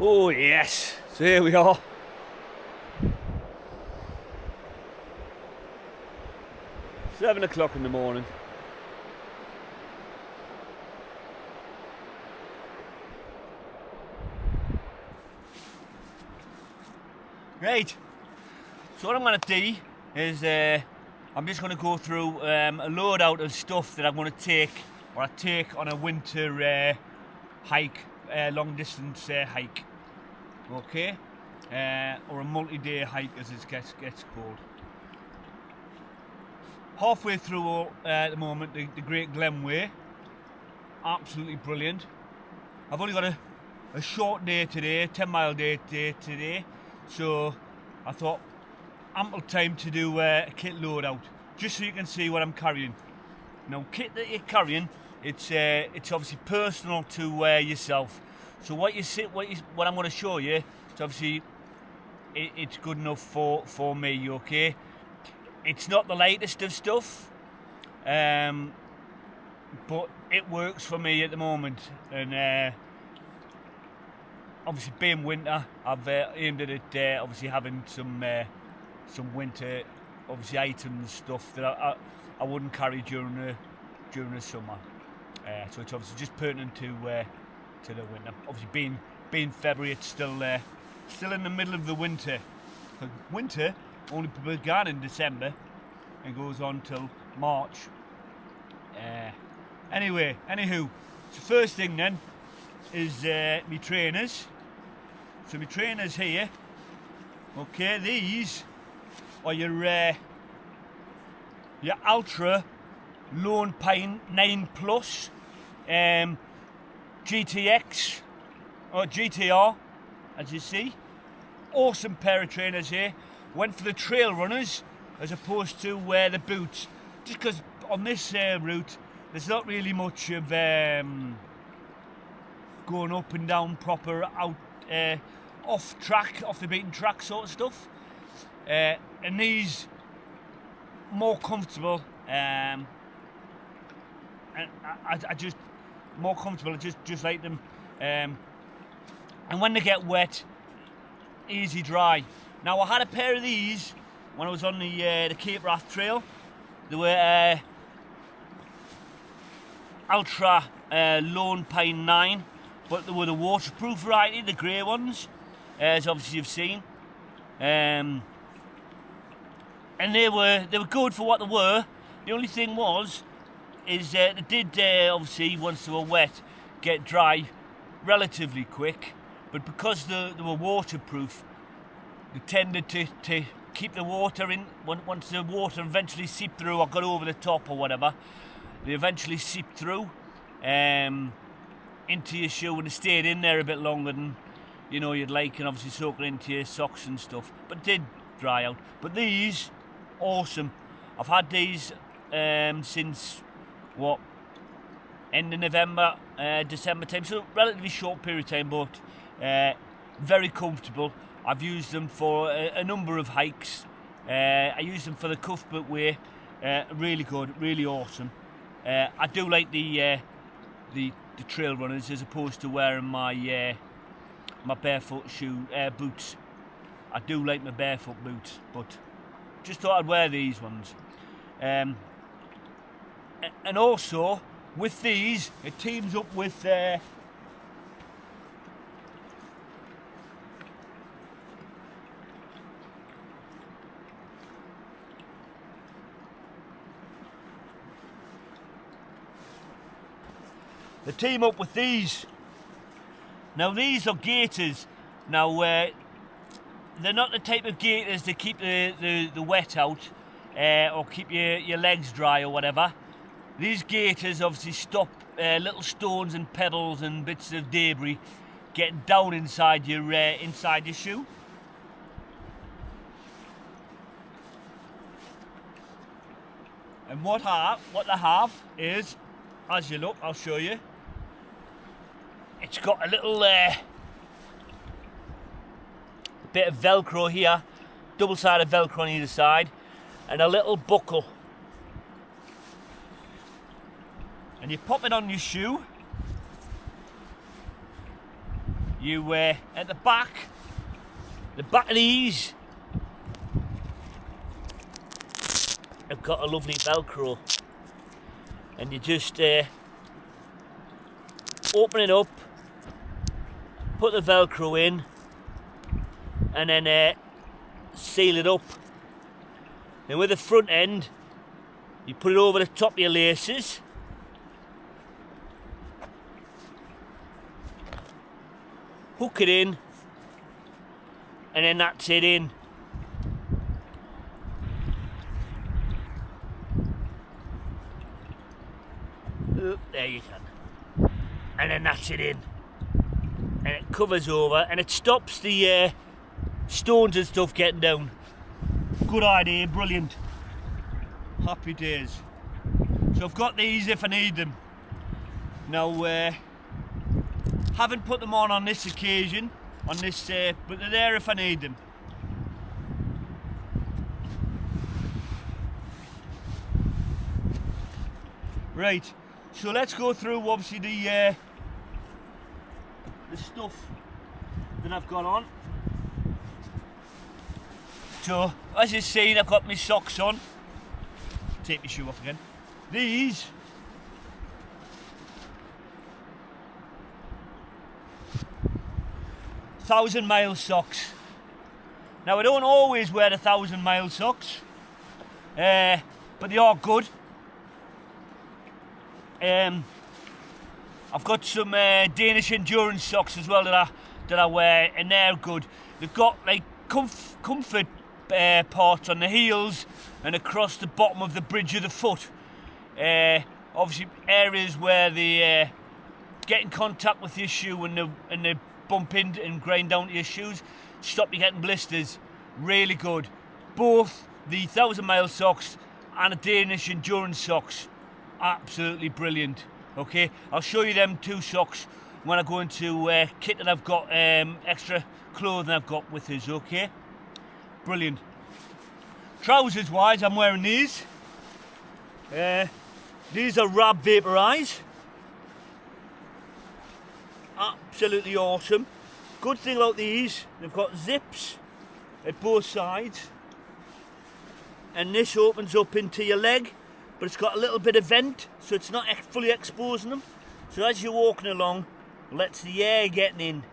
Oh yes, so here we are. Seven o'clock in the morning. Right, so what I'm going to do is I'm just going to go through a load out of stuff that I'm going to take, or I take on a winter hike, long distance hike, okay, or a multi-day hike as it gets called. Halfway through at the moment, the Great Glen Way, absolutely brilliant. I've only got a short day today, 10-mile day today, so I thought ample time to do a kit load out, just so you can see what I'm carrying. Now, kit that you're carrying, it's obviously personal to yourself. So what I'm going to show you, it's obviously it's good enough for me, okay? It's not the latest of stuff, but it works for me at the moment, and obviously being winter, I've aimed at it obviously having some winter obviously items, stuff that I wouldn't carry during the summer. So it's obviously just pertinent to the winter. Obviously being February, it's still in the middle of the winter. Winter only began in December and goes on till March. Anywho, so first thing then is my trainers. So my trainers here, okay, these are your Ultra Lone Pine 9 Plus GTX or GTR, as you see. Awesome pair of trainers here. Went for the trail runners as opposed to the boots, just because on this route there's not really much of going up and down proper out off the beaten track sort of stuff, and these more comfortable, and I just more comfortable. I just like them, and when they get wet, easy dry. Now I had a pair of these when I was on the Cape Wrath Trail. They were Ultra Lone Pine 9, but they were the waterproof variety, the grey ones, as obviously you've seen. And they were good for what they were. The only thing is they did obviously, once they were wet, get dry relatively quick. But because they were waterproof, they tended to keep the water in. Once the water eventually seeped through or got over the top or whatever, they eventually seeped through into your shoe, and they stayed in there a bit longer than you'd like, and obviously soaking into your socks and stuff. But it did dry out. But these, awesome. I've had these since end of November, December time, so relatively short period of time, but very comfortable. I've used them for a number of hikes. I use them for the Cuthbert Way. Really good, really awesome. I do like the trail runners as opposed to wearing my my barefoot boots. I do like my barefoot boots, but just thought I'd wear these ones. And also with these, it teams up with they team up with these. Now these are gaiters. Now they're not the type of gaiters that keep the wet out or keep your legs dry or whatever. These gaiters obviously stop little stones and pebbles and bits of debris getting down inside your shoe. And what they have is, as you look, I'll show you. It's got a little bit of Velcro here, double-sided Velcro on either side, and a little buckle. And you pop it on your shoe, you at the back of these have got a lovely Velcro, and you just open it up, put the Velcro in, and then seal it up. And with the front end, you put it over the top of your laces, hook it in, and then that's it in. There you can. And then that's it in. And it covers over, and it stops the stones and stuff getting down. Good idea, brilliant. Happy days. So I've got these if I need them. Now, haven't put them on this occasion, but they're there if I need them. Right, so let's go through obviously the stuff that I've got on. So, as you've seen, I've got my socks on. Take my shoe off again. These thousand-mile socks. Now, I don't always wear the 1,000-mile socks, but they are good. I've got some Danish endurance socks as well that I wear, and they're good. They've got like comfort parts on the heels and across the bottom of the bridge of the foot. Obviously, areas where they get in contact with your shoe and they bump into and grind down to your shoes, stop you getting blisters. Really good. Both the 1,000-mile socks and the Danish endurance socks, absolutely brilliant. Okay, I'll show you them two socks when I go into kit that I've got, extra clothing I've got with us. Okay, brilliant. Trousers wise, I'm wearing these. These are Rab Vaporize. Absolutely awesome. Good thing about these, they've got zips at both sides, and this opens up into your leg, but it's got a little bit of vent, so it's not fully exposing them. So as you're walking along, lets the air get in.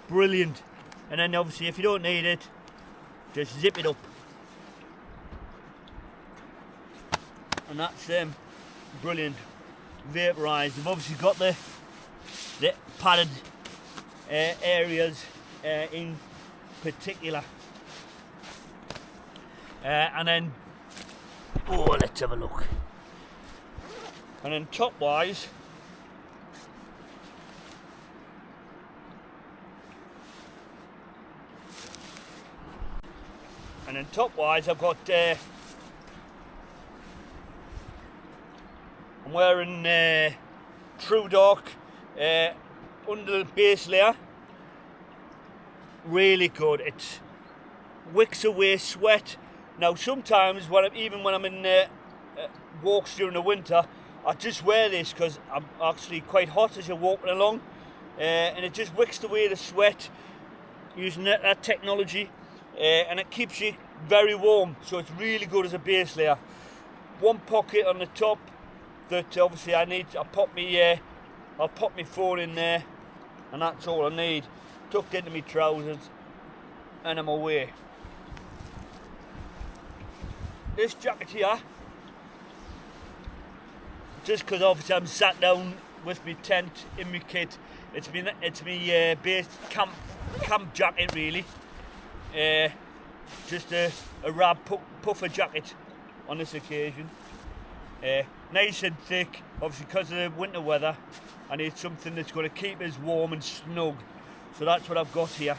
Brilliant. And then obviously if you don't need it, just zip it up. And that's brilliant. Vaporized. They've obviously got the padded areas in particular. And then, let's have a look. And then top wise, I've got I'm wearing True Dark under the base layer. Really good. It wicks away sweat. Now sometimes even when I'm in walks during the winter, I just wear this because I'm actually quite hot as you're walking along, and it just wicks away the sweat using that technology, and it keeps you very warm. So it's really good as a base layer. One pocket on the top that obviously I need. I'll pop my phone in there, and that's all I need. Tucked into my trousers, and I'm away. This jacket here, just because obviously I'm sat down with my tent in my kit, it's my base camp jacket really. Just a Rab puffer jacket on this occasion. Nice and thick, obviously because of the winter weather. I need something that's going to keep us warm and snug, so that's what I've got here.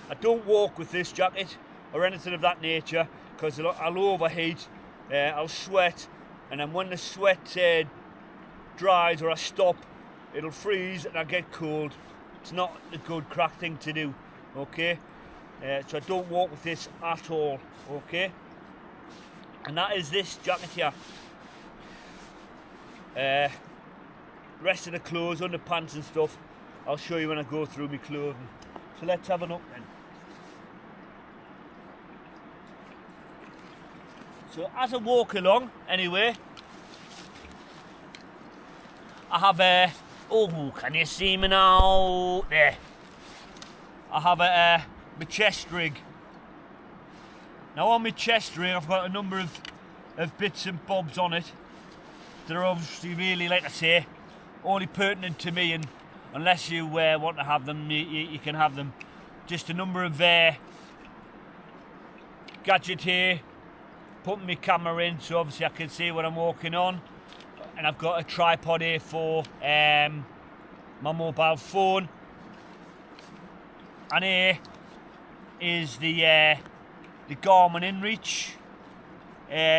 I don't walk with this jacket or anything of that nature because I'll overheat, I'll sweat, and then when the sweat dries or I stop, it'll freeze and I get cold. It's not a good crack thing to do, okay? So I don't walk with this at all, okay? And that is this jacket here. Rest of the clothes, underpants and stuff, I'll show you when I go through my clothing. So let's have a look then. So as I walk along, anyway, I have a, oh, can you see me now? There. I have my chest rig. Now on my chest rig, I've got a number of bits and bobs on it. They're obviously really, like I say, only pertinent to me, and unless you want to have them, you can have them. Just a number of gadget here, putting my camera in so obviously I can see what I'm walking on, and I've got a tripod here for my mobile phone, and here is the Garmin InReach.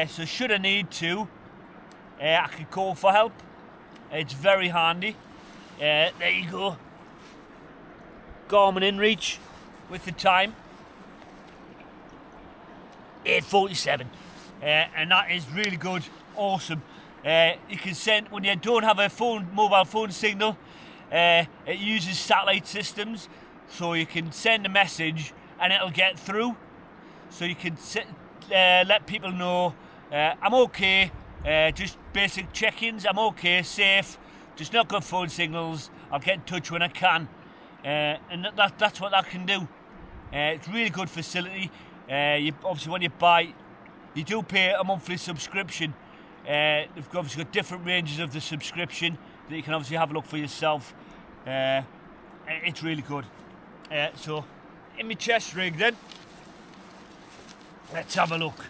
So should I need to, I can call for help. It's very handy. There you go. Garmin InReach with the time. 8:47. And that is really good. Awesome. You can send, when you don't have a mobile phone signal, it uses satellite systems, so you can send a message and it'll get through. So you can let people know I'm okay, just basic check-ins, I'm okay, safe, just not good phone signals, I'll get in touch when I can. And that's what that can do. It's a really good facility. Obviously when you buy, you do pay a monthly subscription. They've obviously got different ranges of the subscription that you can obviously have a look for yourself. It's really good. So in my chest rig then, let's have a look.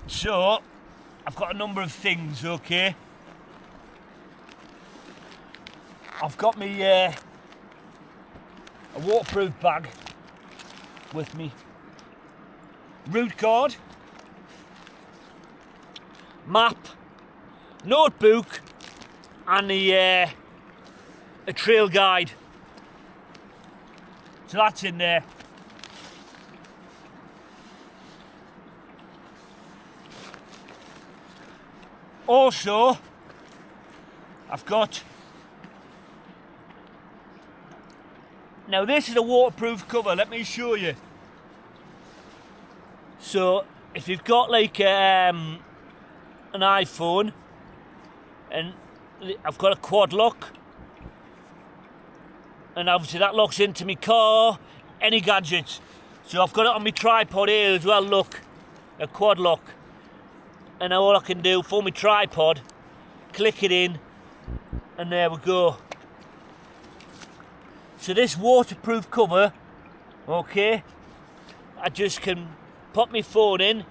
So I've got a number of things, okay. I've got me a waterproof bag with me, route card, map, notebook, and a trail guide. So that's in there. Also, I've got, now this is a waterproof cover, let me show you. So if you've got like an iPhone, and I've got a quad lock, and obviously that locks into my car, any gadgets. So I've got it on my tripod here as well, look, a quad lock. And now all I can do for my tripod, click it in, and there we go. So this waterproof cover, okay, I just can pop my phone in,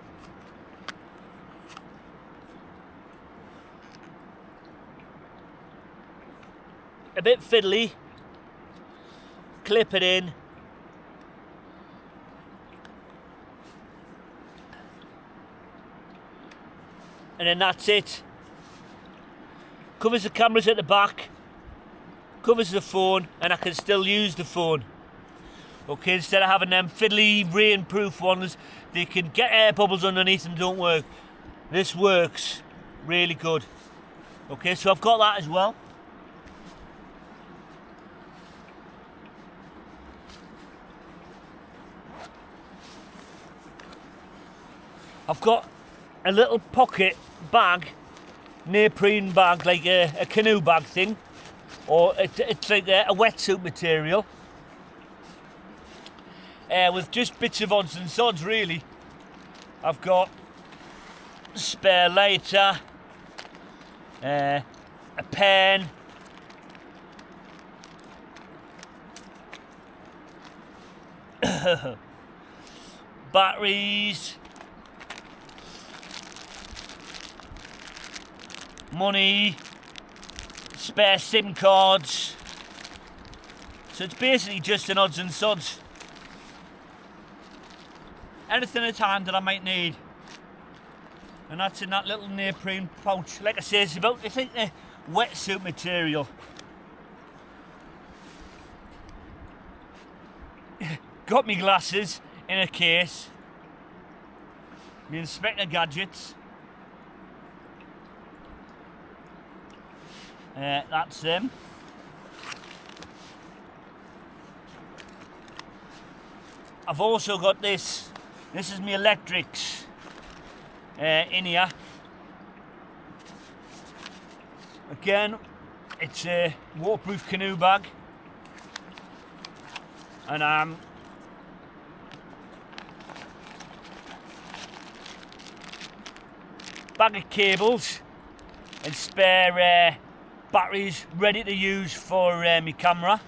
a bit fiddly, clip it in, and then that's it. Covers the cameras at the back, covers the phone, and I can still use the phone. Okay, instead of having them fiddly rainproof ones, they can get air bubbles underneath them, don't work. This works really good. Okay, so I've got that as well. I've got a little pocket bag, neoprene bag, like a canoe bag thing, or it's like a wetsuit material, with just bits of odds and sods really. I've got a spare lighter, a pen, batteries, money, spare SIM cards. So it's basically just an odds and sods. Anything at hand that I might need. And that's in that little neoprene pouch. Like I say, it's about, I think, the wetsuit material. Got me glasses in a case. My Inspector gadgets. That's them. I've also got this. This is my electrics in here. Again, it's a waterproof canoe bag, and bag of cables and spare batteries ready to use for my camera,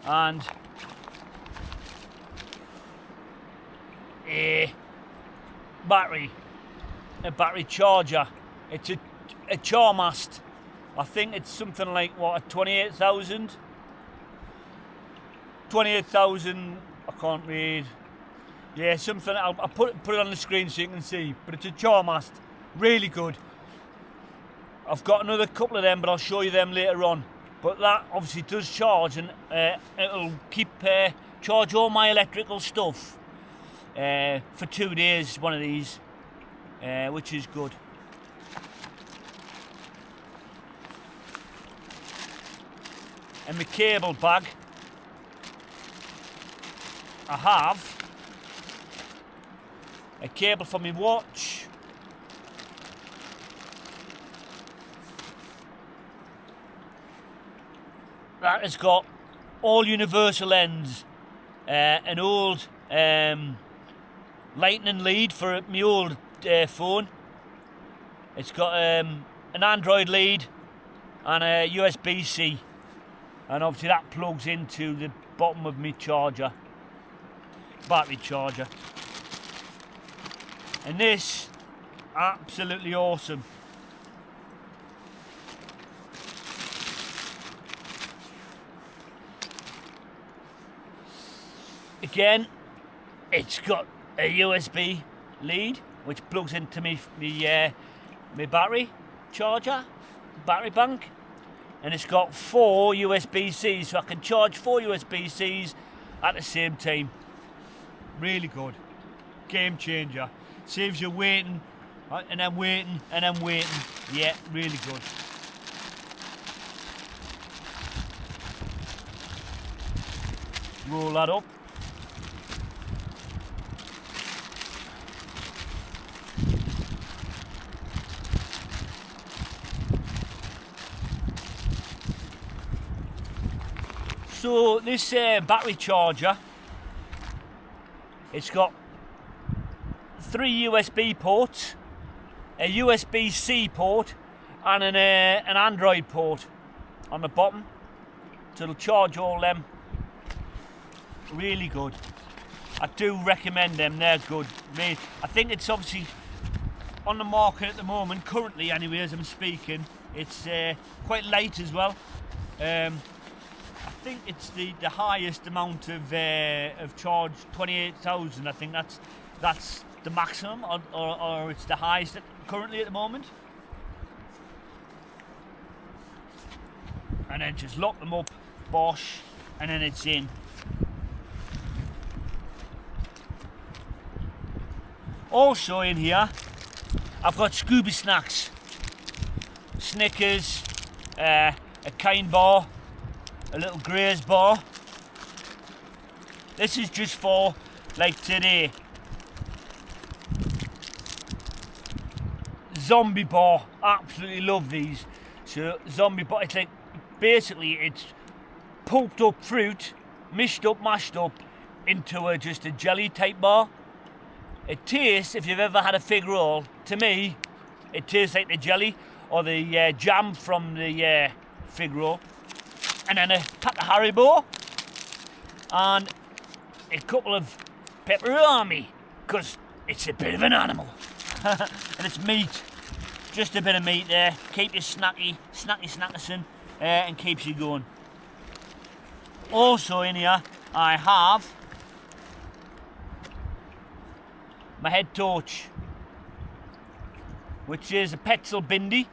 and a battery charger. It's a Charmast. I think it's something like what, 28,000. I can't read. Yeah, something. I'll put it on the screen so you can see. But it's a Charmast, really good. I've got another couple of them, but I'll show you them later on. But that obviously does charge, and it'll keep charge all my electrical stuff for 2 days. One of these, which is good. And my cable bag, I have a cable for my watch, that has got all universal ends, an old lightning lead for my old phone. It's got an Android lead and a USB-C, and obviously that plugs into the bottom of my charger, battery charger. And this, absolutely awesome. Again, it's got a USB lead which plugs into my battery charger, battery bank, and it's got 4 USB-Cs, so I can charge 4 USB-Cs at the same time. Really good, game changer. Saves you waiting and then waiting and then waiting. Yeah, really good. Roll that up. So this battery charger, it's got 3 USB ports, a USB-C port, and an Android port on the bottom. So it'll charge all them. Really good. I do recommend them. They're good. I think it's obviously on the market at the moment, currently anyway, as I'm speaking. It's quite light as well. I think it's the highest amount of charge, 28,000. I think that's the maximum, or it's the highest currently at the moment. And then just lock them up, bosh, and then it's in. Also in here, I've got Scooby snacks, Snickers, a Kind bar, a little Graze bar. This is just for like today. Zombie bar, absolutely love these. So zombie bar, it's like basically it's pulped up fruit, mashed up into just a jelly type bar. It tastes, if you've ever had a fig roll, to me, it tastes like the jelly or the jam from the fig roll. And then a pack of Haribo and a couple of pepperoni, because it's a bit of an animal. And it's meat, just a bit of meat there. Keep you snackerson, and keeps you going. Also in here, I have my head torch, which is a petrol bindi.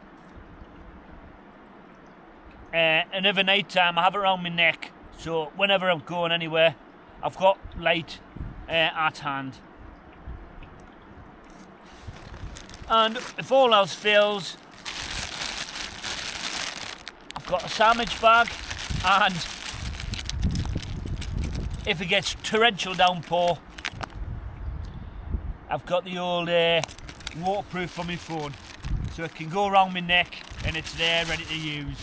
And every night time I have it around my neck, so whenever I'm going anywhere, I've got light at hand. And if all else fails, got a sandwich bag, and if it gets torrential downpour, I've got the old waterproof for my phone, so it can go around my neck and it's there ready to use.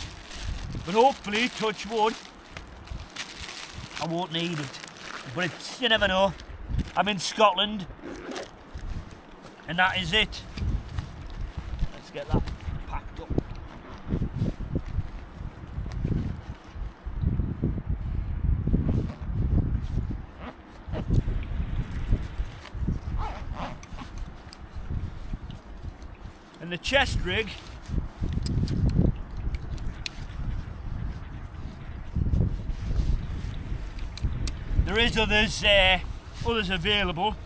But hopefully, touch wood, I won't need it. But it's, you never know. I'm in Scotland, and that is it. Let's get that packed up. And the chest rig, there is others available,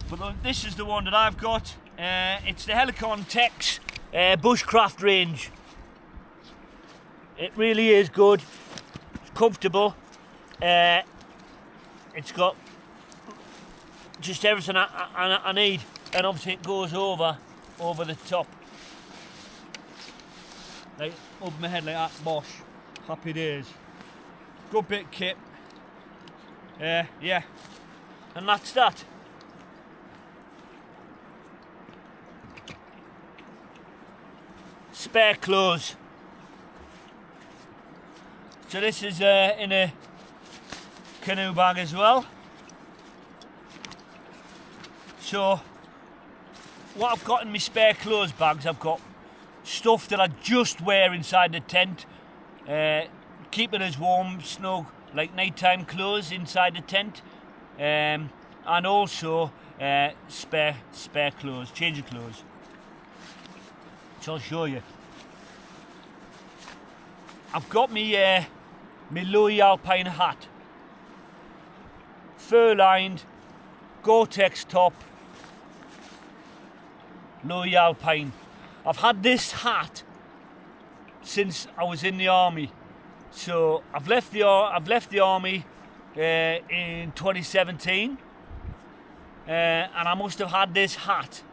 but this is the one that I've got. It's the Helicon Tex bushcraft range. It really is good. It's comfortable. It's got just everything I need, and obviously it goes over the top, like over my head like that. Bosh, happy days. Good bit kit. Yeah, and that's that. Spare clothes. So this is in a canoe bag as well. So what I've got in my spare clothes bags, I've got stuff that I just wear inside the tent, keep it as warm, snug, like nighttime clothes inside the tent, and also spare clothes, change of clothes. So I'll show you. I've got me Louis Alpine hat, fur-lined, Gore-Tex top, Louis Alpine. I've had this hat since I was in the army. So I've left the army in 2017, and I must have had this hat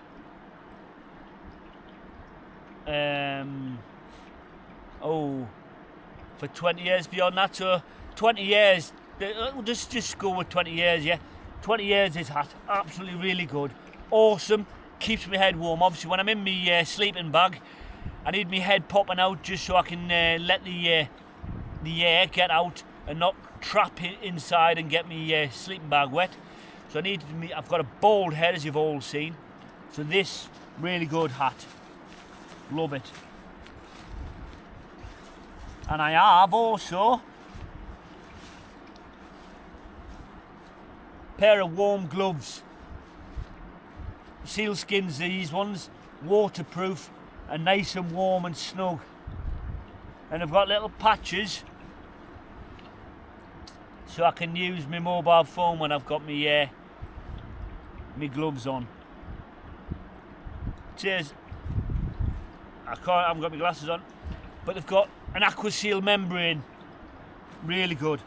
for 20 years beyond that. So 20 years. We'll just go with 20 years. Yeah, 20 years. This hat, absolutely really good, awesome. Keeps my head warm. Obviously, when I'm in my sleeping bag, I need my head popping out just so I can let the air get out and not trap it inside and get my sleeping bag wet. So I've got a bald head, as you've all seen. So this really good hat, love it. And I have also a pair of warm gloves. Sealskins, these ones, waterproof and nice and warm and snug. And I've got little patches so I can use my mobile phone when I've got my gloves on. Cheers. I haven't got my glasses on, but they've got an aqua seal membrane, really good.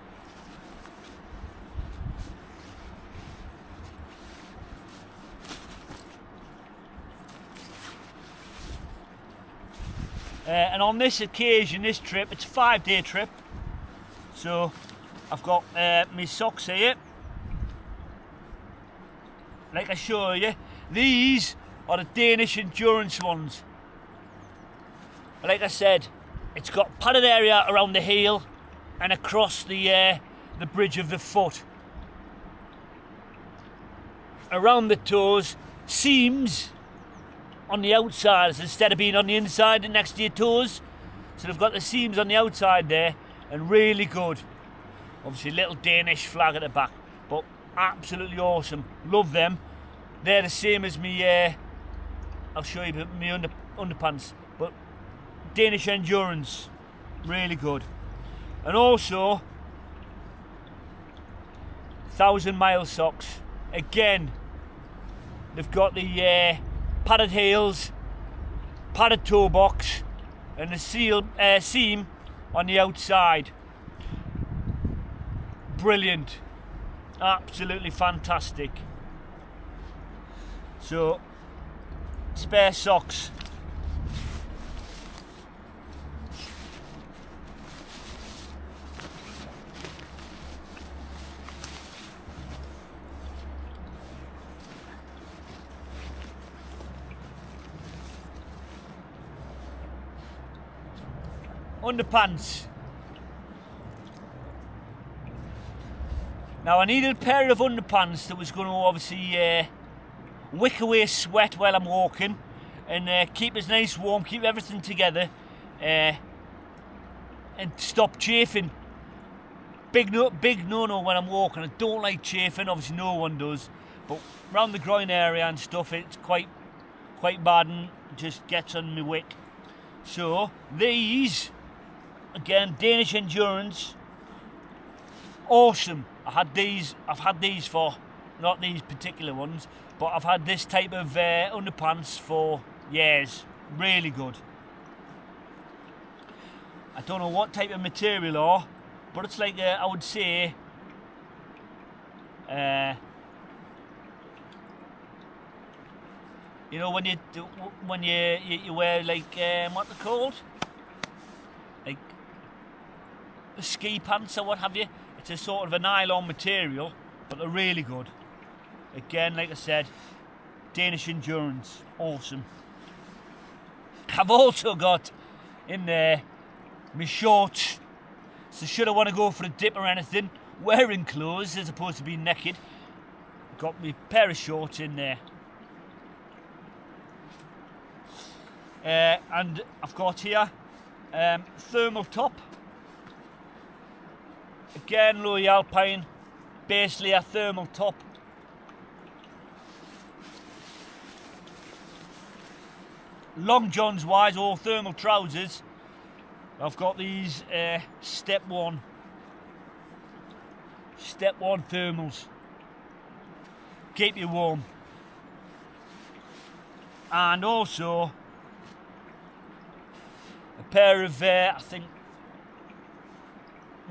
And on this occasion, this trip, it's a 5-day trip, so I've got my socks here, like I show you. These are the Danish endurance ones. Like I said, it's got padded area around the heel and across the bridge of the foot. Around the toes, seams on the outside instead of being on the inside and next to your toes. So they've got the seams on the outside there, and really good. Obviously little Danish flag at the back, but absolutely awesome. Love them. They're the same as me, I'll show you my underpants, but Danish Endurance, really good. And also 1,000-mile socks. Again, they've got the padded heels, padded toe box, and the seam on the outside. Brilliant, absolutely fantastic. So, spare socks. underpants. Now I needed a pair of underpants that was going to obviously wick away sweat while I'm walking and keep us nice warm, keep everything together and stop chafing. Big no-no when I'm walking. I don't like chafing, obviously no one does, but around the groin area and stuff it's quite bad and just gets on my wick. So these, again, Danish Endurance, awesome. I've had these for, not these particular ones, but I've had this type of underpants for years. Really good. I don't know what type of material are, but it's like I would say you know when you wear like what they're called, like the ski pants or what have you. It's a sort of a nylon material, but they're really good. Again, like I said, Danish Endurance, awesome. I've also got in there my shorts. So should I want to go for a dip or anything, wearing clothes as opposed to being naked, got my pair of shorts in there. And I've got here thermal top. Again, Lowy Alpine, base layer thermal top. Long johns wise, or thermal trousers, I've got these step one thermals. Keep you warm. And also a pair of, I think,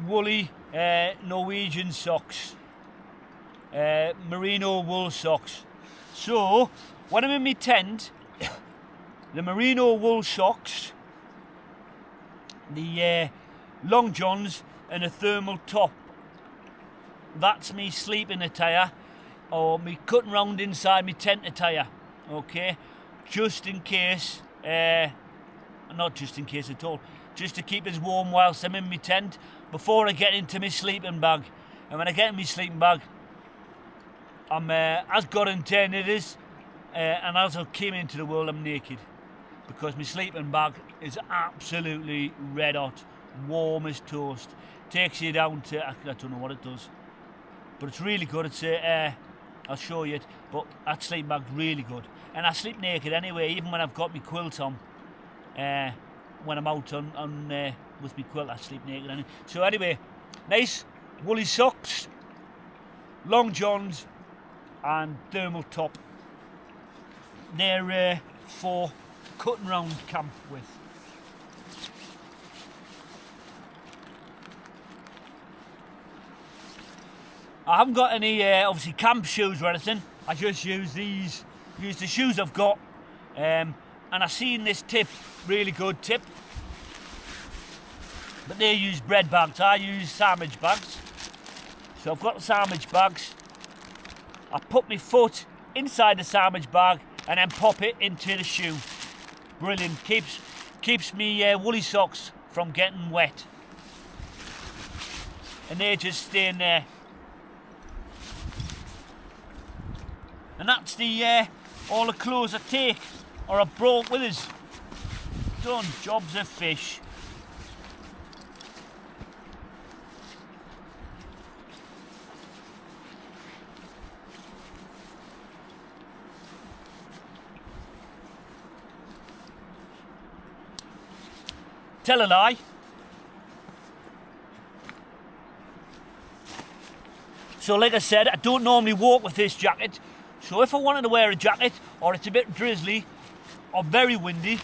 woolly Norwegian socks, merino wool socks. So when I'm in my tent, the merino wool socks, the long johns and a thermal top, that's me sleeping attire, or me cutting round inside my tent attire, okay, just in case, not just in case at all, just to keep us warm whilst I'm in my tent before I get into my sleeping bag. And when I get in my sleeping bag, I'm as God intended is, and as I came into the world, I'm naked, because my sleeping bag is absolutely red hot, warm as toast. Takes you down to, I don't know what it does, but it's really good. It's I'll show you it, but that sleeping bag's really good. And I sleep naked anyway, even when I've got my quilt on. When I'm out on with my quilt, I sleep naked anyway. So anyway, nice woolly socks, long johns and thermal top. They're for cutting round camp with. I haven't got any obviously camp shoes or anything. I just use the shoes I've got. And I seen this tip, really good tip. But they use bread bags, I use sandwich bags. So I've got the sandwich bags. I put my foot inside the sandwich bag and then pop it into the shoe. Brilliant, keeps me woolly socks from getting wet. And they just stay in there. And that's the all the clothes I take or I brought with us. Done, job's a fish. Tell a lie. So like I said, I don't normally walk with this jacket. So if I wanted to wear a jacket, or it's a bit drizzly, or very windy,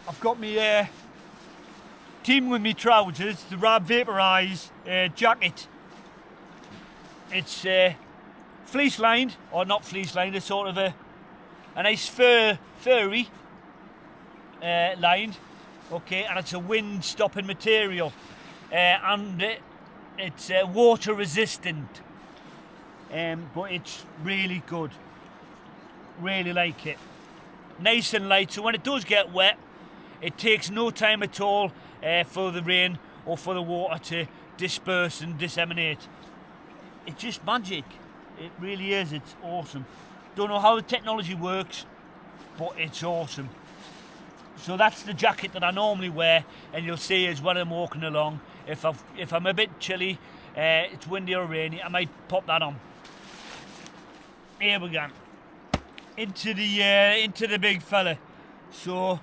I've got my team with me trousers, the Rab Vaporize jacket. It's fleece lined, or not fleece lined, it's sort of a nice furry lined, okay, and it's a wind stopping material, and it's water resistant, but it's really good, really like it. nice and light, so when it does get wet, it takes no time at all for the rain or for the water to disperse and disseminate. It's just magic. It really is. It's awesome. Don't know how the technology works, but it's awesome. So that's the jacket that I normally wear, and you'll see as when I'm walking along. If I'm a bit chilly, it's windy or rainy, I might pop that on. Here we go. Into the big fella. So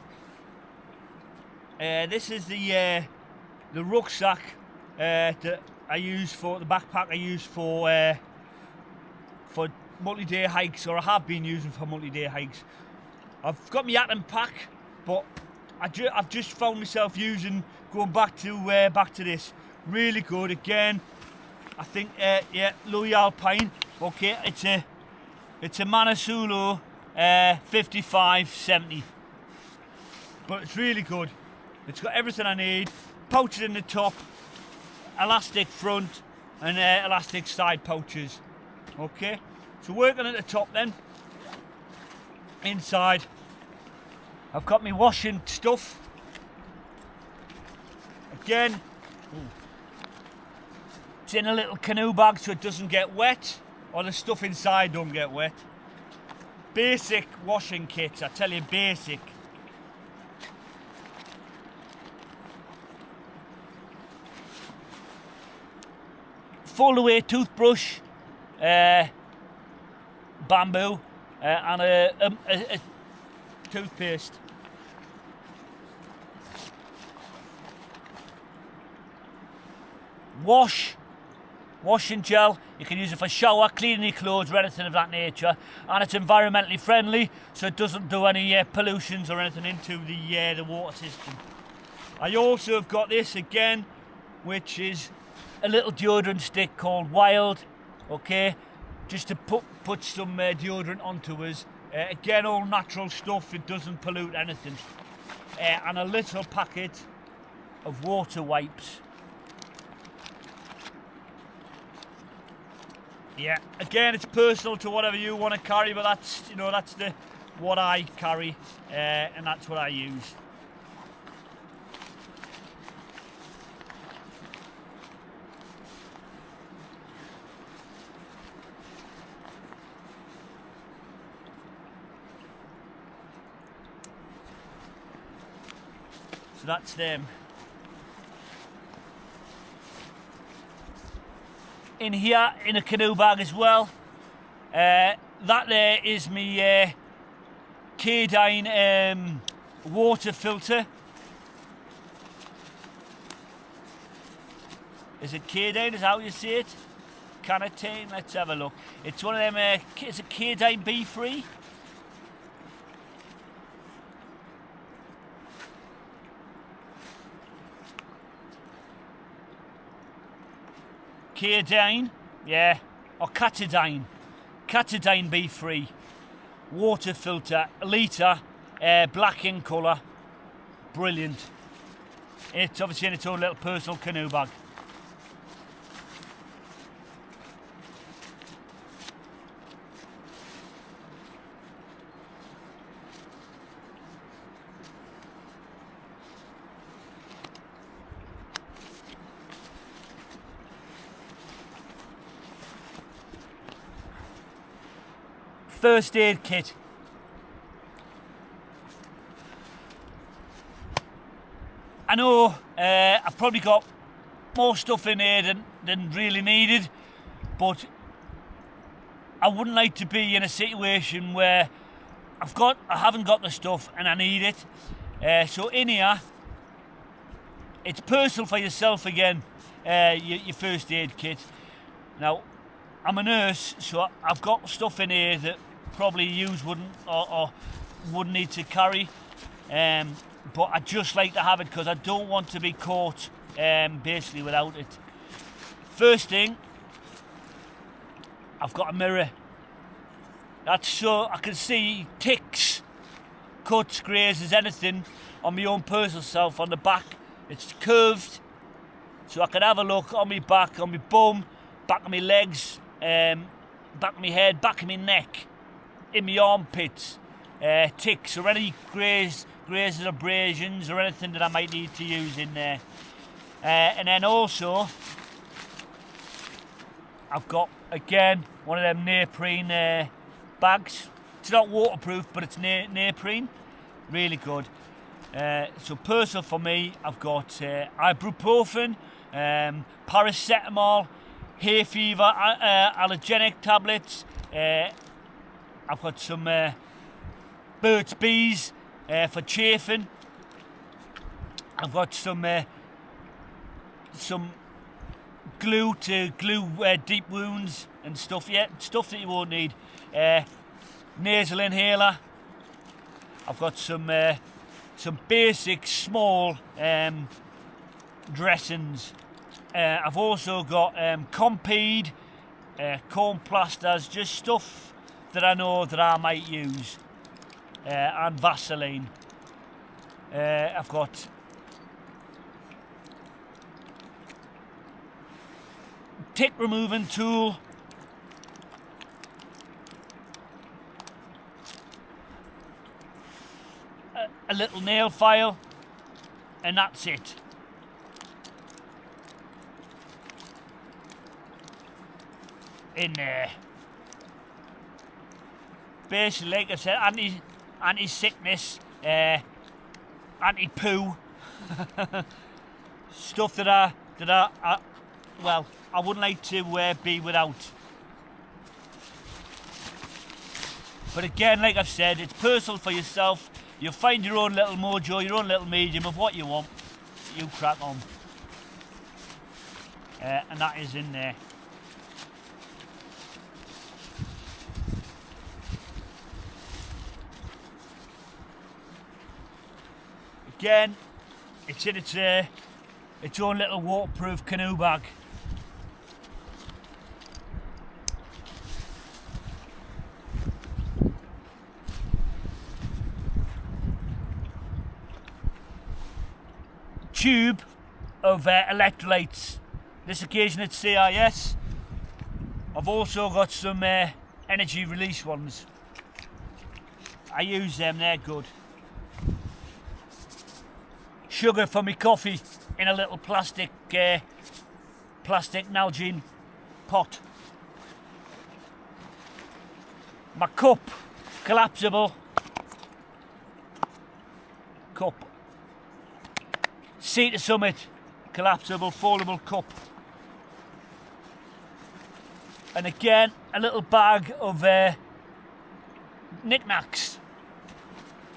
this is the rucksack that I use for the backpack. I use for multi-day hikes, or I have been using for multi-day hikes. I've got my Atom pack, but I've just found myself going back to this. Really good. Again, I think Louis Alpine. Okay, it's a Manasulo 5570, but it's really good. It's got everything I need. Pouches in the top, elastic front, and elastic side pouches. Okay, so working at the top then. Inside, I've got my washing stuff. Again, it's in a little canoe bag so it doesn't get wet, or the stuff inside don't get wet. Basic washing kits, I tell you, basic. Fold away toothbrush, bamboo, and a toothpaste. Washing gel. You can use it for shower, cleaning your clothes, or anything of that nature, and it's environmentally friendly, so it doesn't do any pollutions or anything into the water system. I also have got this again, which is a little deodorant stick called Wild. Okay, just to put some deodorant onto us. Again, all natural stuff. It doesn't pollute anything. And a little packet of water wipes. Yeah, again, it's personal to whatever you want to carry, but that's what I carry, and that's what I use. So that's them. In here, in a canoe bag as well. That there is my K-Dine water filter. Is it K-Dine? Is that how you say it? Canatine? Let's have a look. It's one of them, is it K-Dine B3? K-Dine, yeah, or Catadine B3, water filter, a litre, black in colour, brilliant. It's obviously in its own little personal canoe bag. First aid kit. I know I've probably got more stuff in here than really needed, but I wouldn't like to be in a situation where I haven't got the stuff and I need it. So in here, it's personal for yourself again, your first aid kit. Now, I'm a nurse, so I've got stuff in here that probably you wouldn't or wouldn't need to carry, but I just like to have it because I don't want to be caught basically without it. First thing, I've got a mirror. That's so I can see ticks, cuts, grazes, anything on my own personal self on the back. It's curved, so I can have a look on my back, on my bum, back of my legs, back of my head, back of my neck, in my armpits, ticks or any grazes, abrasions or anything that I might need to use in there. And then also I've got again one of them neoprene bags. It's not waterproof, but it's neoprene, really good. So personal for me, I've got ibuprofen, paracetamol, hay fever, allergenic tablets. I've got some Burt's Bees for chafing. I've got some glue to glue deep wounds and stuff. Yeah, stuff that you won't need. Nasal inhaler. I've got some basic small dressings. I've also got Compeed, corn plasters, just stuff that I know that I might use, and Vaseline. I've got tick removing tool, a little nail file, and that's it. In there. Basically, like I said, anti-sickness, anti-poo, stuff that I wouldn't like to be without. But again, like I've said, it's personal for yourself. You'll find your own little mojo, your own little medium of what you want. You crack on. And that is in there. Again, it's in its own little waterproof canoe bag. Tube of electrolytes. This occasion it's CIS. I've also got some energy release ones. I use them, they're good. Sugar for my coffee in a little plastic Nalgene pot. My cup, collapsible cup. Sea to Summit, collapsible, foldable cup. And again, a little bag of knickknacks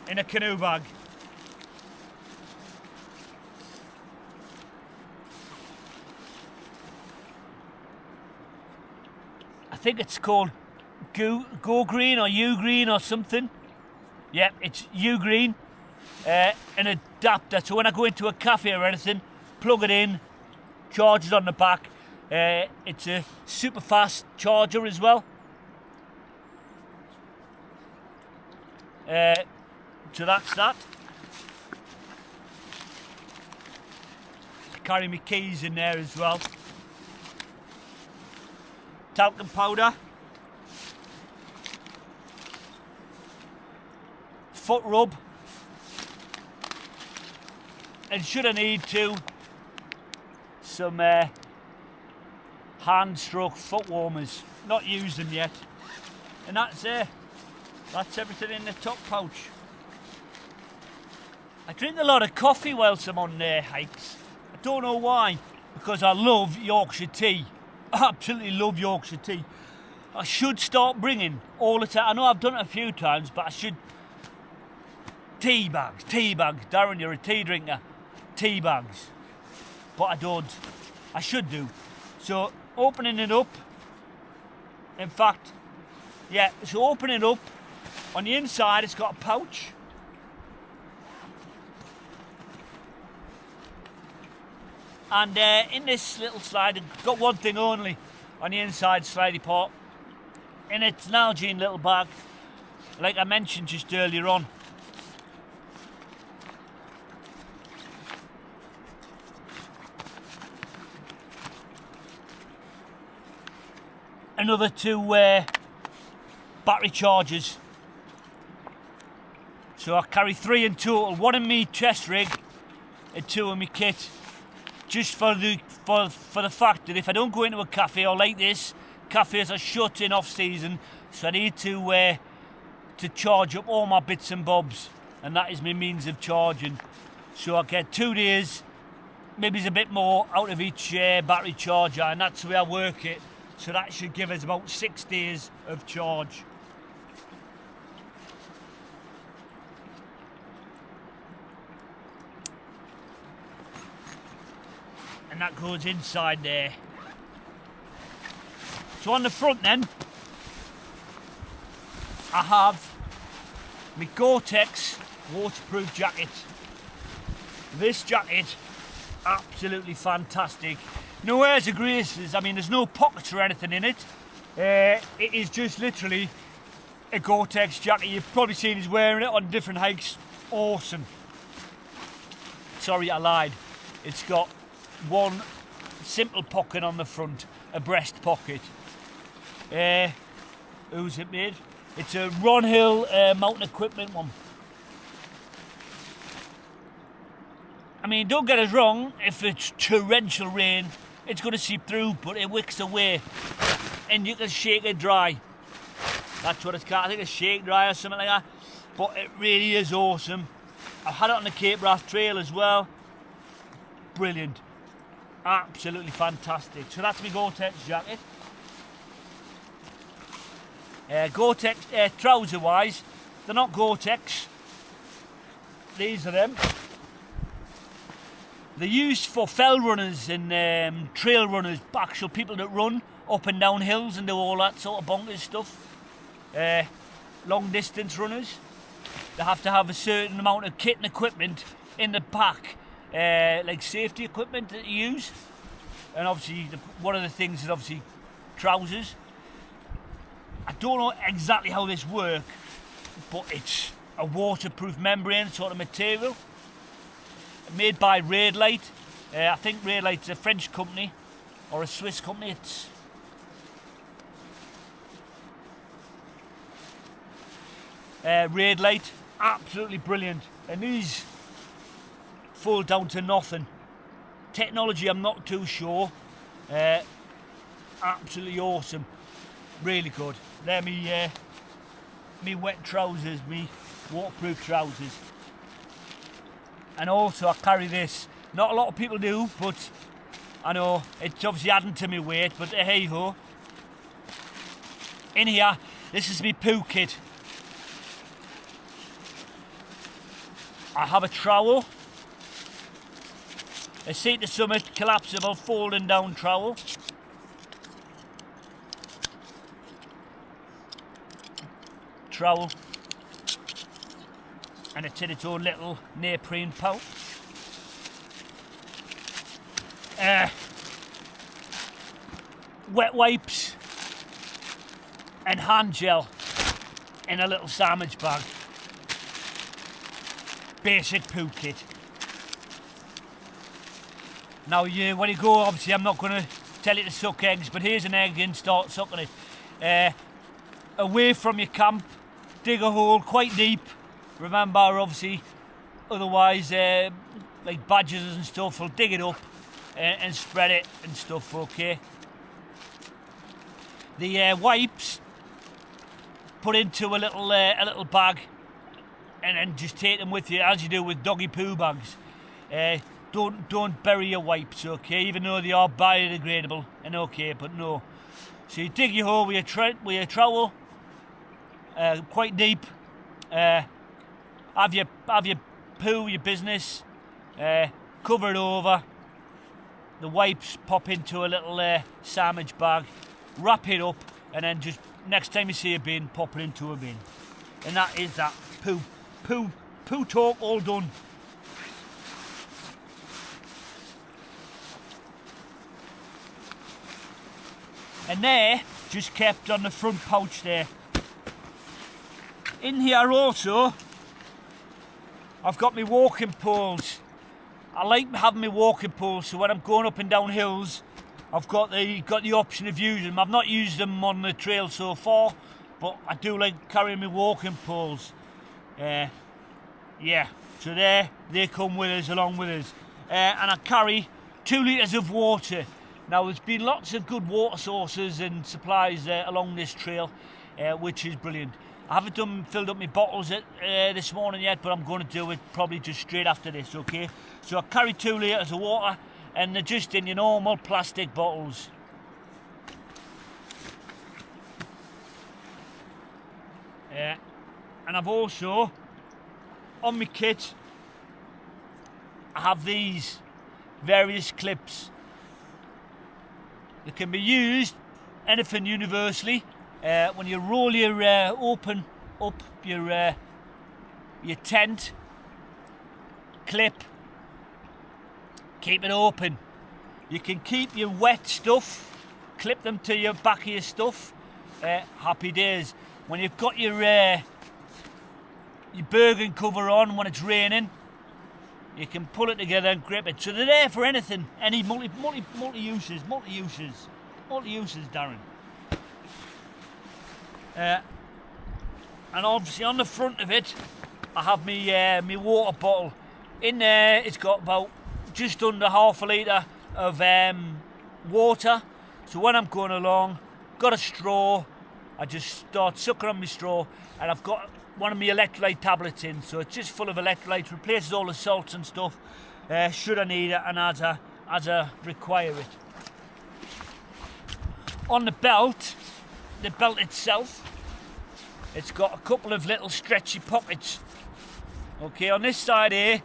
in a canoe bag. I think it's called Go Green or U Green or something. Yeah, it's U Green. An adapter, so when I go into a cafe or anything, plug it in, charges on the back. It's a super fast charger as well. So that's that. I carry my keys in there as well. Talcum powder. Foot rub. And should I need to, some hand-stroke foot warmers. Not used them yet. And that's everything in the top pouch. I drink a lot of coffee whilst I'm on hikes. I don't know why, because I love Yorkshire tea. I absolutely love Yorkshire tea. I should start bringing all the time. I know I've done it a few times, but I should. Tea bags. Darren, you're a tea drinker. Tea bags. But I don't. I should do. So, opening it up. In fact, yeah, so open it up. On the inside, it's got a pouch. And in this little slide, it's got one thing only on the inside slidey part. And it's an Nalgene little bag, like I mentioned just earlier on. Another two battery chargers. So I carry 3 in total, 1 in me chest rig and 2 in my kit, just for the fact that if I don't go into a cafe or like this, cafes are shut in off season, so I need to charge up all my bits and bobs, and that is my means of charging. So I get 2 days, maybe it's a bit more out of each battery charger, and that's the way I work it. So that should give us about 6 days of charge. And that goes inside there. So on the front then, I have my Gore-Tex waterproof jacket. This jacket, absolutely fantastic. No airs or graces, I mean there's no pockets or anything in it. It is just literally a Gore-Tex jacket. You've probably seen us wearing it on different hikes. Awesome. Sorry, I lied. It's got one simple pocket on the front, a breast pocket. Who's it made? It's a Ron Hill mountain equipment one. I mean, don't get us wrong, if it's torrential rain, it's going to seep through, but it wicks away and you can shake it dry. That's what it's called. I think it's shake dry or something like that. But it really is awesome. I've had it on the Cape Wrath Trail as well. Brilliant. Absolutely fantastic. So that's my Gore-Tex jacket. Gore-Tex trouser wise, they're not Gore-Tex. These are them. They're used for fell runners and trail runners, actual people that run up and down hills and do all that sort of bonkers stuff. Long distance runners. They have to have a certain amount of kit and equipment in the pack, like safety equipment that you use. And obviously, one of the things is obviously trousers. I don't know exactly how this works, but it's a waterproof membrane sort of material. Made by Raidlight. I think Raidlight's a French company or a Swiss company. It's Raidlight, absolutely brilliant. And these fold down to nothing. Technology, I'm not too sure. Absolutely awesome, really good. They're me wet trousers, me waterproof trousers. And also I carry this. Not a lot of people do, but I know it's obviously adding to my weight, but hey ho. In here, this is my poo kit. I have a trowel, a Sea to Summit collapsible folding down trowel. Trowel. And it's in its own little neoprene pouch. Wet wipes and hand gel in a little sandwich bag. Basic poo kit. Now when you go, obviously I'm not going to tell you to suck eggs, but here's an egg and start sucking it. Away from your camp, dig a hole quite deep. Remember, obviously, otherwise, like badgers and stuff will dig it up and spread it and stuff, okay? The wipes, put into a little bag and then just take them with you, as you do with doggy poo bags. Don't bury your wipes, okay? Even though they are biodegradable and okay, but no. So you dig your hole with your trowel, quite deep. Have your poo, your business, cover it over. The wipes pop into a little sandwich bag, wrap it up, and then just next time you see a bin, pop it into a bin. And that is that. Poo talk all done. And there, just kept on the front pouch there. In here also, I've got my walking poles. I like having my walking poles, so when I'm going up and down hills, I've got the option of using them. I've not used them on the trail so far, but I do like carrying my walking poles. yeah, so they come with us, along with us. And I carry 2 litres of water. Now there's been lots of good water sources and supplies along this trail, which is brilliant. I haven't filled up my bottles this morning yet, but I'm going to do it probably just straight after this, okay? So I carry 2 litres of water, and they're just in your normal plastic bottles. And I've also, on my kit, I have these various clips. They can be used anything universally. When you roll your open up your tent, clip, keep it open. You can keep your wet stuff, clip them to your back of your stuff. Happy days. When you've got your bergen cover on when it's raining, you can pull it together and grip it. So they're there for anything, any multi uses, Darren. And obviously on the front of it, I have my water bottle. In there, it's got about just under half a litre of water. So when I'm going along, got a straw, I just start sucking on my straw, and I've got one of my electrolyte tablets in, so it's just full of electrolytes, replaces all the salts and stuff, should I need it and as I require it. On the belt itself, it's got a couple of little stretchy pockets. Okay, on this side here,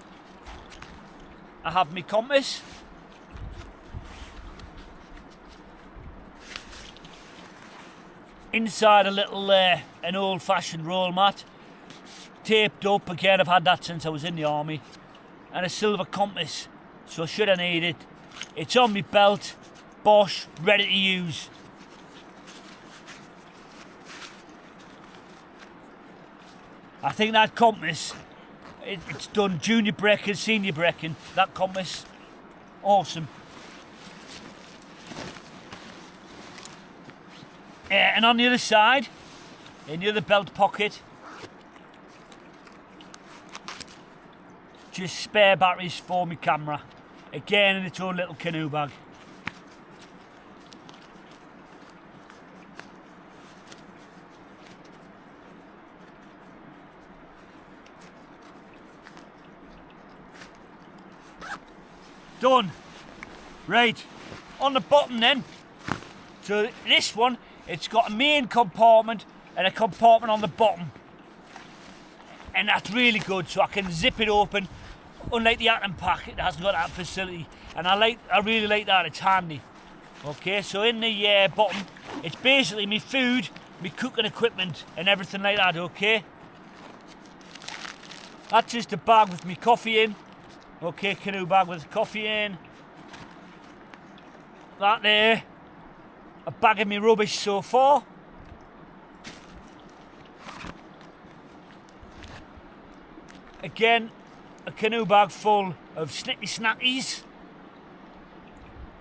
I have my compass. Inside a little, an old-fashioned roll mat, taped up, again I've had that since I was in the army, and a silver compass, so should I need it, it's on my belt, Bosch, ready to use. I think that compass, it's done junior braking, senior braking, that compass, awesome. And on the other side, in the other belt pocket, just spare batteries for my camera. Again in its own little canoe bag. Done. Right, on the bottom then, so this one, it's got a main compartment and a compartment on the bottom. And that's really good, so I can zip it open, unlike the Atom Pack, it hasn't got that facility. And I really like that, it's handy. Okay, so in the bottom, it's basically my food, my cooking equipment and everything like that, okay? That's just a bag with my coffee in. Okay, canoe bag with coffee in. That there, a bag of my rubbish so far. Again, a canoe bag full of snippy snackies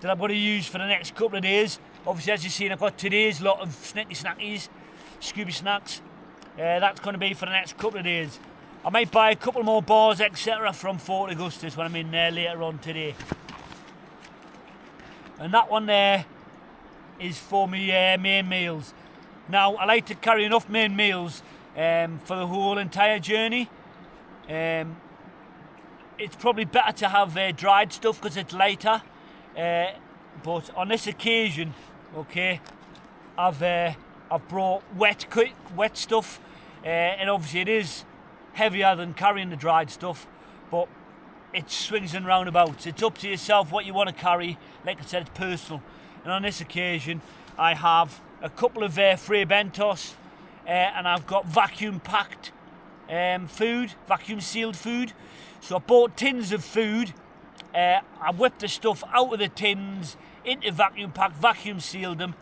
that I'm going to use for the next couple of days. Obviously, as you've seen, I've got today's lot of snippy snackies, Scooby snacks. That's going to be for the next couple of days. I might buy a couple more bars, etc. from Fort Augustus when I'm in there later on today. And that one there is for my main meals. Now, I like to carry enough main meals for the whole entire journey. It's probably better to have dried stuff because it's lighter. But on this occasion, okay, I've brought wet stuff, and obviously it is heavier than carrying the dried stuff, but it swings and roundabouts. It's up to yourself what you want to carry. Like I said, it's personal. And on this occasion, I have a couple of Frey Bentos, and I've got vacuum-packed food, vacuum-sealed food. So I bought tins of food. I whipped the stuff out of the tins into vacuum-packed, vacuum-sealed them,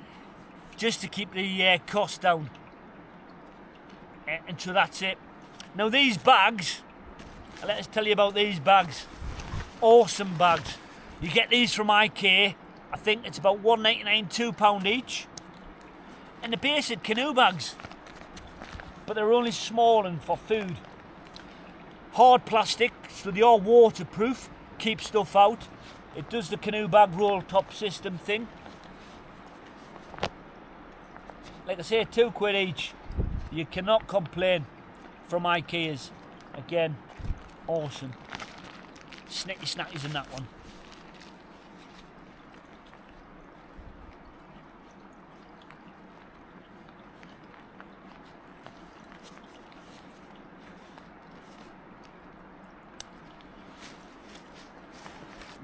just to keep the cost down. And so that's it. Now these bags, let us tell you about these bags. Awesome bags. You get these from IK. I think it's about $1.99, £2 each. And the basic canoe bags. But they're only small and for food. hard plastic, so they are waterproof, keep stuff out. It does the canoe bag roll top system thing. Like I say, £2 each. You cannot complain from IKEA's. Again, awesome. Snicky snackies in that one.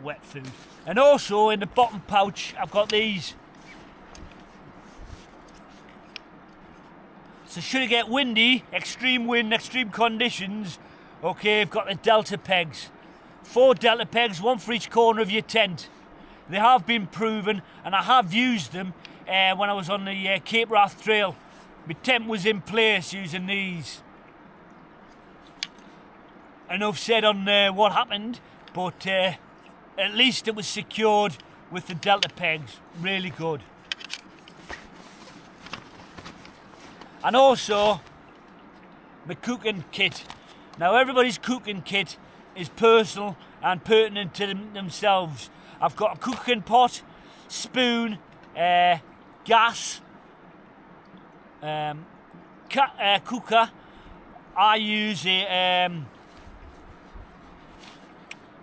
Wet food. And also in the bottom pouch I've got these. So should it get windy, extreme wind, extreme conditions, okay, I've got the Delta pegs. 4 Delta pegs, 1 for each corner of your tent. They have been proven, and I have used them when I was on the Cape Wrath Trail. My tent was in place using these. Enough said on what happened, but at least it was secured with the Delta pegs. Really good. And also, my cooking kit. Now everybody's cooking kit is personal and pertinent to themselves. I've got a cooking pot, spoon, gas, cooker. I use a,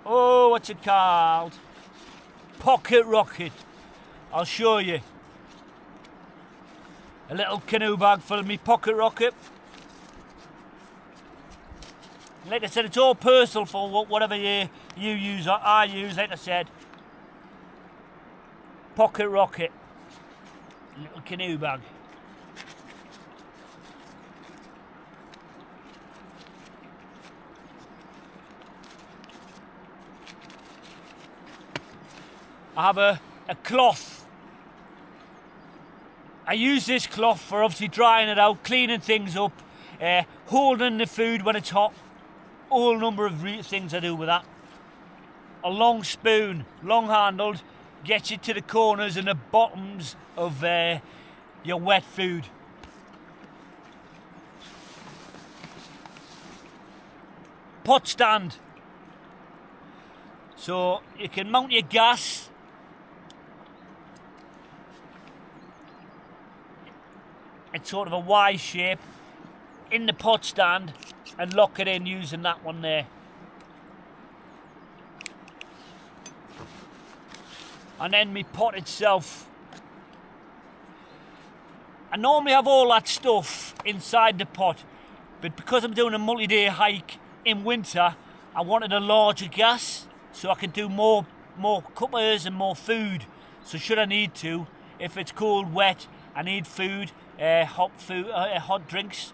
what's it called? Pocket rocket. I'll show you. A little canoe bag full of me pocket rocket. Like I said, it's all personal for whatever you use or I use, like I said. Pocket rocket. Little canoe bag. I have a cloth. I use this cloth for obviously drying it out, cleaning things up, holding the food when it's hot. All number of things I do with that. A long spoon, long handled, gets you to the corners and the bottoms of your wet food. Pot stand. So you can mount your gas. It's sort of a Y shape in the pot stand and lock it in using that one there. And then my pot itself. I normally have all that stuff inside the pot, but because I'm doing a multi-day hike in winter, I wanted a larger gas so I can do more cuppers and more food. So should I need to, if it's cold, wet, I need food, hot drinks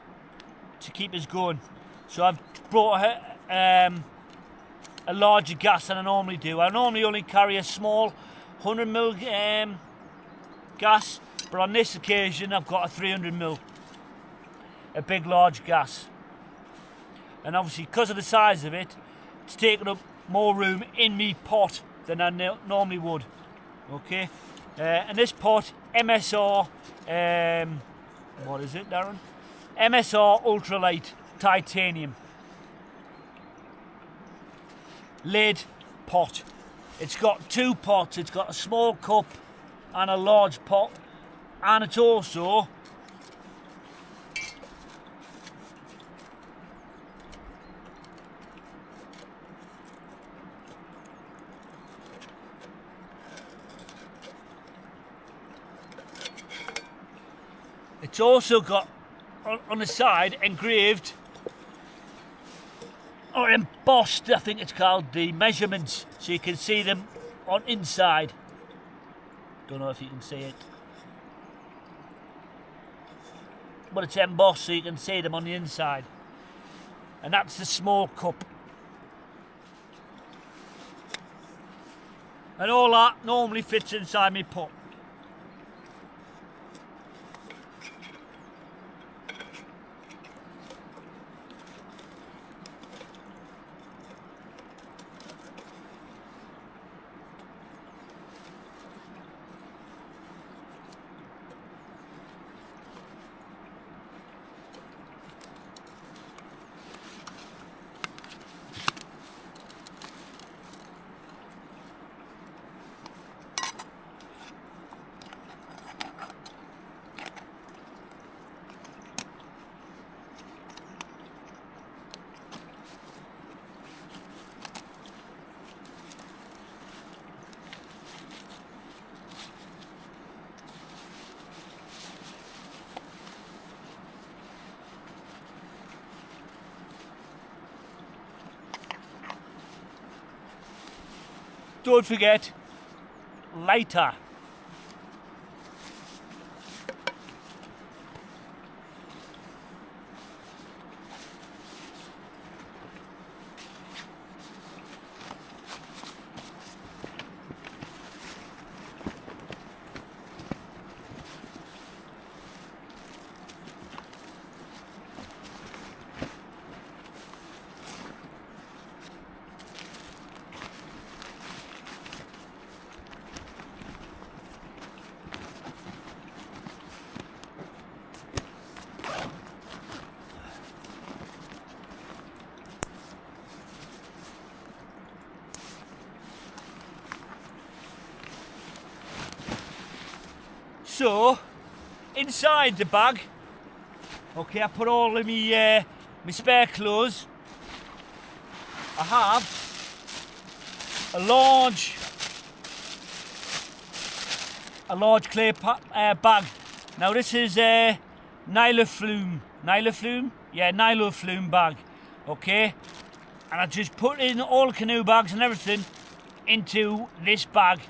to keep us going. So I've brought a larger gas than I normally do. I normally only carry a small 100ml gas, but on this occasion I've got a 300ml, a big large gas. And obviously because of the size of it, it's taking up more room in me pot than I normally would. Okay, and this pot, MSR, what is it, Darren? MSR Ultralight Titanium. Lid pot. It's got 2 pots. It's got a small cup and a large pot. And it's also got on the side engraved or embossed, I think it's called, the measurements, so you can see them on inside. Don't know if you can see it, but it's embossed so you can see them on the inside. And that's the small cup. And all that normally fits inside my pot. don't forget, lighter. So, inside the bag, okay, I put all of my spare clothes. I have a large clay bag. Now this is a Nyloflume bag, okay, and I just put in all canoe bags and everything into this bag,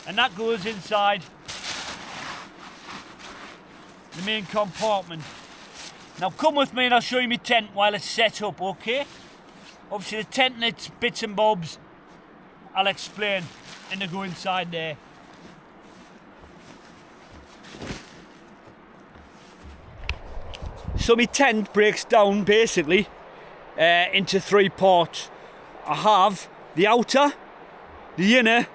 and that goes inside the main compartment. Now come with me and I'll show you my tent while it's set up, okay? Obviously the tent and its bits and bobs I'll explain and they go inside there. So my tent breaks down basically into 3 parts. I have the outer, the inner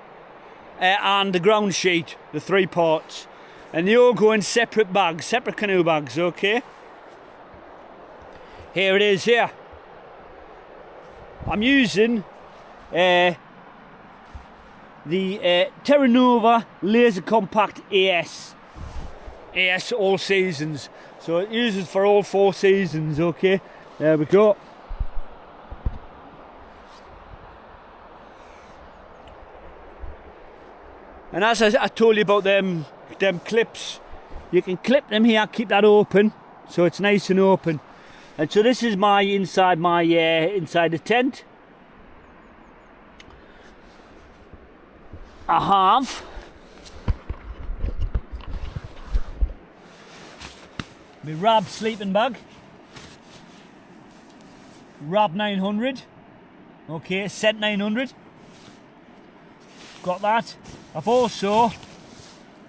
and the ground sheet, the 3 parts. And they all go in separate bags, separate canoe bags, okay? Here it is here. I'm using the Terra Nova Laser Compact AS all seasons. So it uses for all 4 seasons, okay? There we go. And as I told you about them clips, you can clip them here, keep that open, so it's nice and open. And so this is my inside the tent. I have my Rab sleeping bag, Rab 900, okay, Set 900. Got that. I've also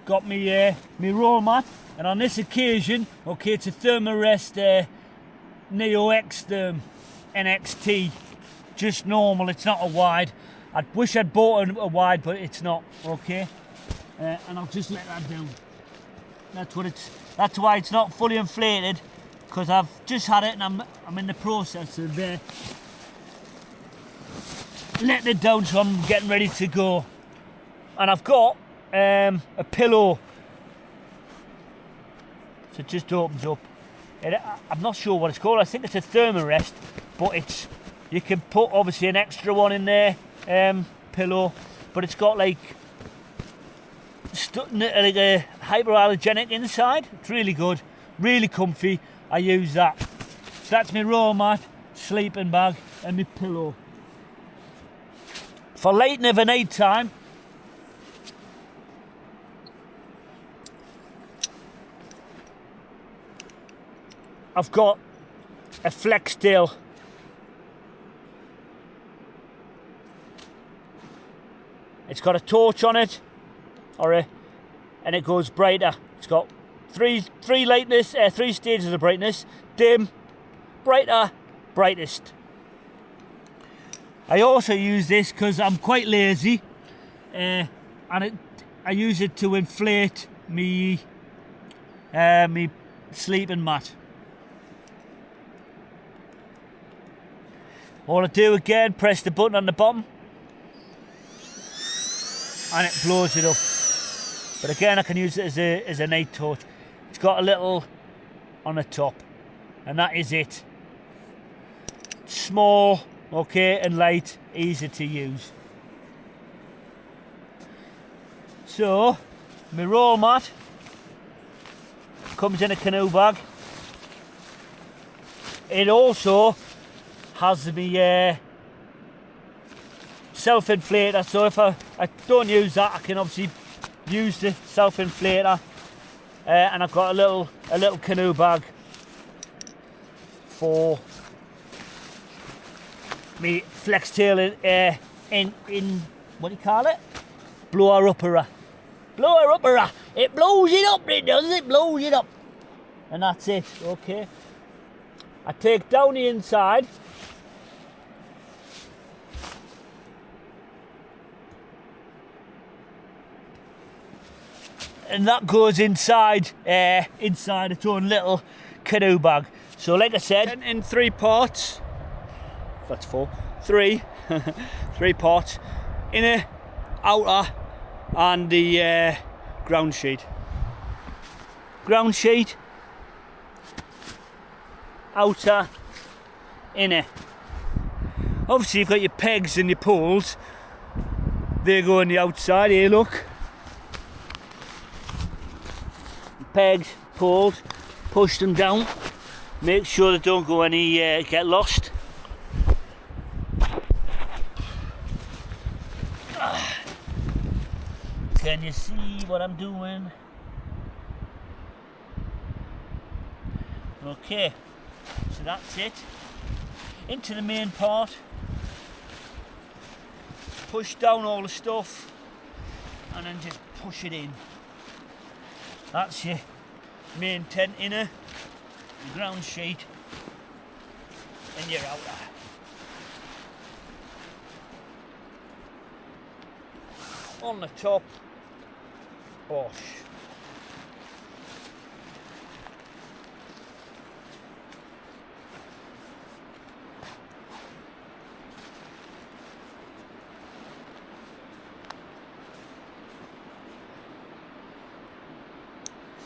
got me roll mat, and on this occasion, okay, it's a Thermarest Neo X Therm NXT, just normal. It's not a wide. I wish I'd bought a wide, but it's not, okay. And I'll just let that down. That's why it's not fully inflated, because I've just had it and I'm in the process of letting it down, so I'm getting ready to go. And I've got a pillow, so it just opens up. I'm not sure what it's called. I think it's a Thermarest, but you can put obviously an extra one in there, pillow, but it's got like a hyperallergenic inside. It's really good, really comfy. I use that. So that's my roll mat, sleeping bag, and my pillow. For late in the night time, I've got a Flextail. It's got a torch on it, and it goes brighter. It's got three stages of brightness: dim, brighter, brightest. I also use this because I'm quite lazy, and I use it to inflate me sleeping mat. All I do again, press the button on the bottom and it blows it up. But again, I can use it as a night torch. It's got a little on the top, and that is it. Small, okay, and light, easy to use. So, my roll mat comes in a canoe bag. It also has the self-inflator, so if I don't use that, I can obviously use the self-inflator. And I've got a little canoe bag for me flex tail in what do you call it? Blower upper. Blower upper. It blows it up, it does, it blows it up. And that's it, okay. I take down the inside. And that goes inside its own little canoe bag. So like I said, in 3 parts. That's 4. 3. 3 parts. Inner, outer, and the ground sheet. Ground sheet, outer, inner. Obviously you've got your pegs and your poles. They go on the outside here, look. Pegs, poles, push them down. Make sure they don't go any get lost. Can you see what I'm doing? Okay, so that's it. Into the main part. Push down all the stuff and then just push it in. That's your main tent inner, your ground sheet, and your outer. On the top, bosh.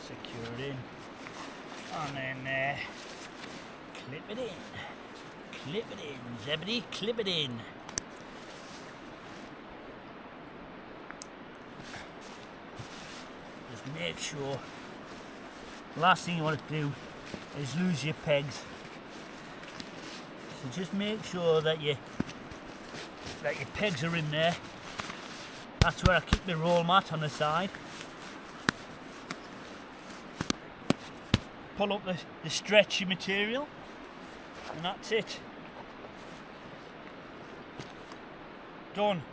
Secure it in, and then clip it in, Zebedee, clip it in. Just make sure, the last thing you want to do is lose your pegs. So just make sure that your pegs are in there. That's where I keep my roll mat on the side. Pull up the stretchy material, and that's it. Done.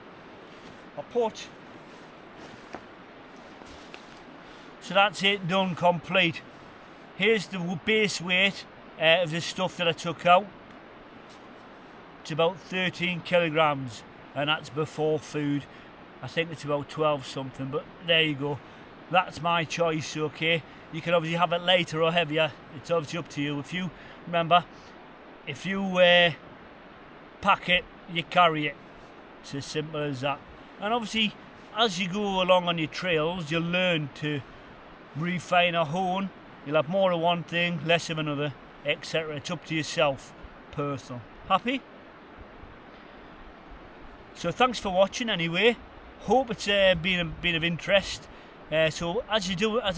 So that's it, done, complete. Here's the base weight of the stuff that I took out. It's about 13 kilograms, and that's before food. I think it's about 12 something, but there you go. That's my choice, okay? You can obviously have it lighter or heavier. It's obviously up to you. If you pack it, you carry it. It's as simple as that. And obviously, as you go along on your trails, you'll learn to refine a hone. You'll have more of one thing, less of another, etc. It's up to yourself, personal. Happy? So thanks for watching anyway. Hope it's been of interest. So as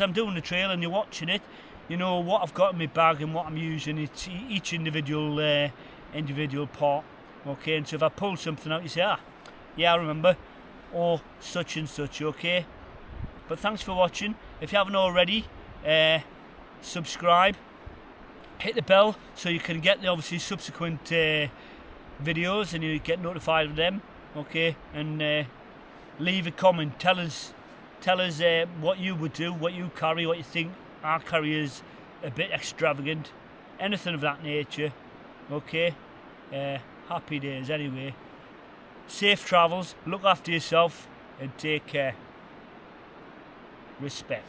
I'm doing the trail and you're watching it, you know what I've got in my bag and what I'm using. It's each individual part. Okay, and so if I pull something out, you say, yeah, I remember, or such and such. Okay, but thanks for watching. If you haven't already, subscribe, hit the bell so you can get the obviously subsequent videos and you get notified of them. Okay, and leave a comment. Tell us what you would do, what you carry, what you think our carry is a bit extravagant, anything of that nature. Okay, happy days anyway. Safe travels, look after yourself and take care. Respect.